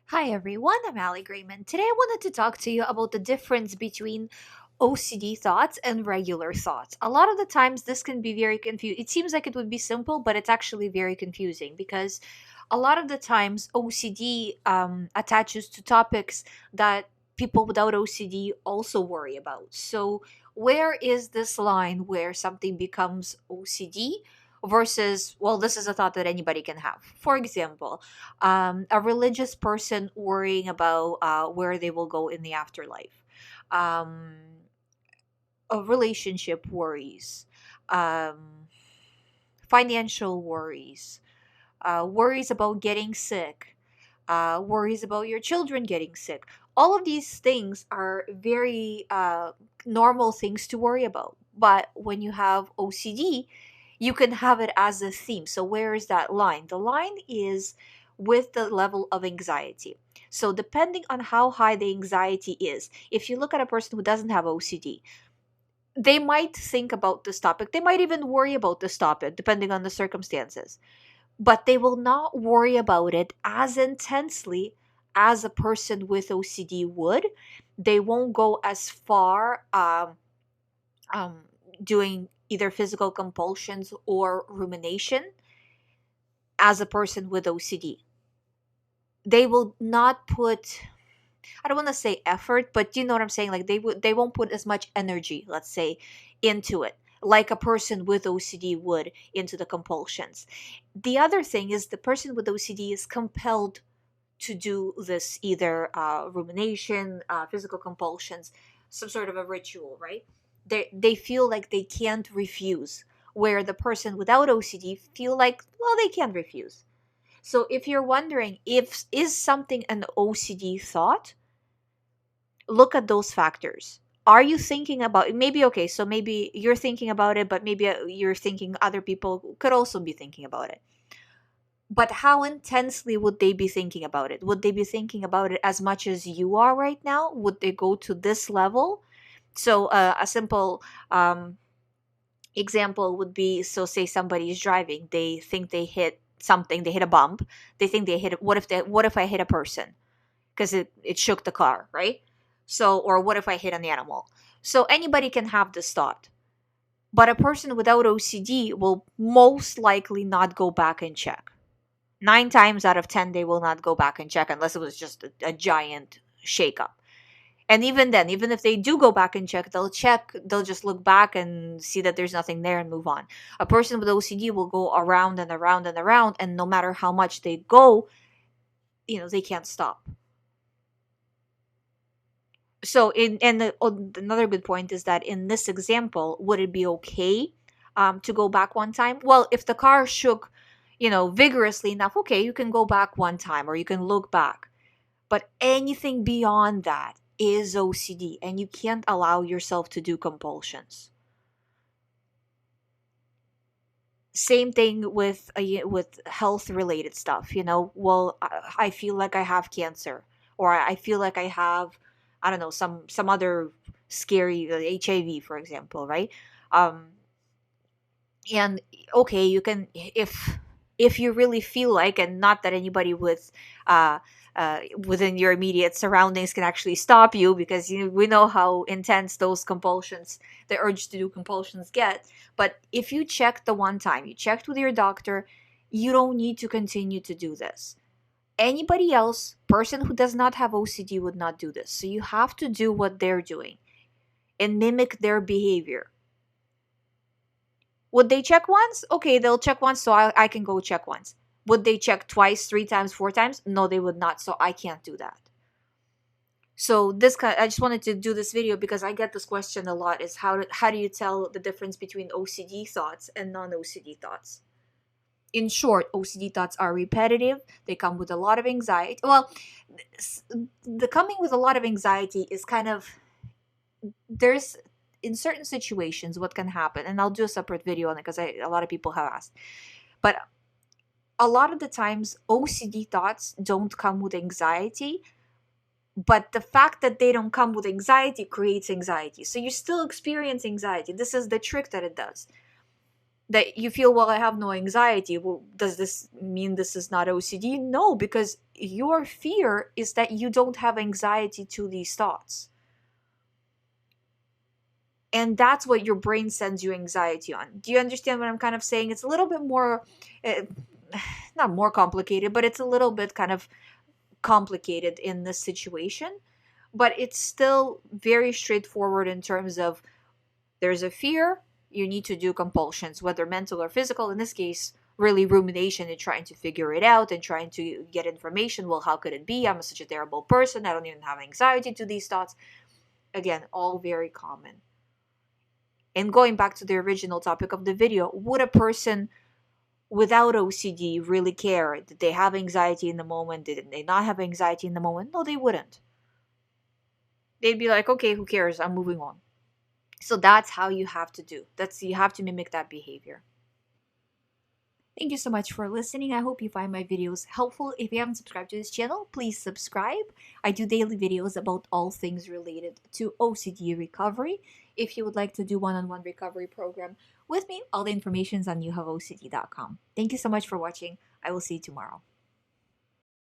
Hi everyone, I'm Ali GREYMOND. Today I wanted to talk to you about the difference between OCD thoughts and regular thoughts. A lot of the times this can be very confusing. It seems like it would be simple, but it's actually very confusing because a lot of the times OCD attaches to topics that people without OCD also worry about. So, where is this line where something becomes OCD versus, well, this is a thought that anybody can have? For example, a religious person worrying about where they will go in the afterlife, um, a relationship worries, um, financial worries, worries about getting sick, worries about your children getting sick. All of these things are very normal things to worry about. But when you have OCD, you can have it as a theme. So, where is that line? The line is with the level of anxiety. So, depending on how high the anxiety is, if you look at a person who doesn't have OCD, they might think about this topic. They might even worry about this topic, depending on the circumstances, but they will not worry about it as intensely as a person with OCD would. They won't go as far um, doing either physical compulsions or rumination as a person with OCD. They will not put, I don't want to say effort, but you know what I'm saying? Like they won't put as much energy, let's say, into it like a person with OCD would into the compulsions. The other thing is the person with OCD is compelled to do this either rumination, physical compulsions, some sort of a ritual, right? They feel like they can't refuse, where the person without OCD feel like, well, they can refuse. So if you're wondering if is something an OCD thought, look at those factors. Are you thinking about maybe okay, so maybe you're thinking about it, but maybe you're thinking other people could also be thinking about it. But how intensely would they be thinking about it? Would they be thinking about it as much as you are right now? Would they go to this level? So, a simple example would be, so say somebody is driving, they think they hit something, they hit a bump, they think they hit, what if I hit a person? Because it shook the car, right? So, or what if I hit an animal? So, anybody can have this thought. But a person without OCD will most likely not go back and check. 9 times out of 10 they will not go back and check unless it was just a giant shakeup. And even then, even if they do go back and check, they'll just look back and see that there's nothing there and move on. A person with OCD will go around and around and around, and no matter how much they go, they can't stop. So another good point is that in this example, would it be okay to go back one time? Well, if the car shook vigorously enough, okay, you can go back one time or you can look back. But anything beyond that is OCD, and you can't allow yourself to do compulsions. Same thing with health related stuff. Well, I feel like I have cancer, or I feel like I have, I don't know, some other scary HIV, for example, right? Um, and okay, you can, if you really feel like, and not that anybody uh within your immediate surroundings can actually stop you, because we know how intense those compulsions, the urge to do compulsions, get. But if you checked the one time you checked with your doctor, you don't need to continue to do this. Anybody else, person who does not have OCD, would not do this. So you have to do what they're doing and mimic their behavior. Would they check once? Okay, they'll check once, so I can go check once. Would they check twice, 3 times, 4 times? No, they would not, so I can't do that. So I just wanted to do this video because I get this question a lot: is how do you tell the difference between OCD thoughts and non-OCD thoughts? In short, OCD thoughts are repetitive. They come with a lot of anxiety. Well, the coming with a lot of anxiety is kind of, there's, in certain situations what can happen, and I'll do a separate video on it because a lot of people have asked. But a lot of the times OCD thoughts don't come with anxiety, but the fact that they don't come with anxiety creates anxiety. So you still experience anxiety. This is the trick that it does. That you feel, well, I have no anxiety. Well, does this mean this is not OCD? No, because your fear is that you don't have anxiety to these thoughts. And that's what your brain sends you anxiety on. Do you understand what I'm kind of saying? It's a little bit more, uh, not more complicated, but it's a little bit kind of complicated in this situation. But it's still very straightforward in terms of there's a fear, you need to do compulsions, whether mental or physical. In this case, really rumination and trying to figure it out and trying to get information. Well, how could it be? I'm such a terrible person. I don't even have anxiety to these thoughts. Again, all very common. And going back to the original topic of the video, would a person without OCD really care? Did they have anxiety in the moment? Did they not have anxiety in the moment? No, they wouldn't. They'd be like, okay, who cares? I'm moving on. So that's how you have to do. You have to mimic that behavior. Thank you so much for listening. I hope you find my videos helpful. If you haven't subscribed to this channel, please subscribe. I do daily videos about all things related to OCD recovery. If you would like to do one-on-one recovery program with me, all the information is on youhaveocd.com. Thank you so much for watching. I will see you tomorrow.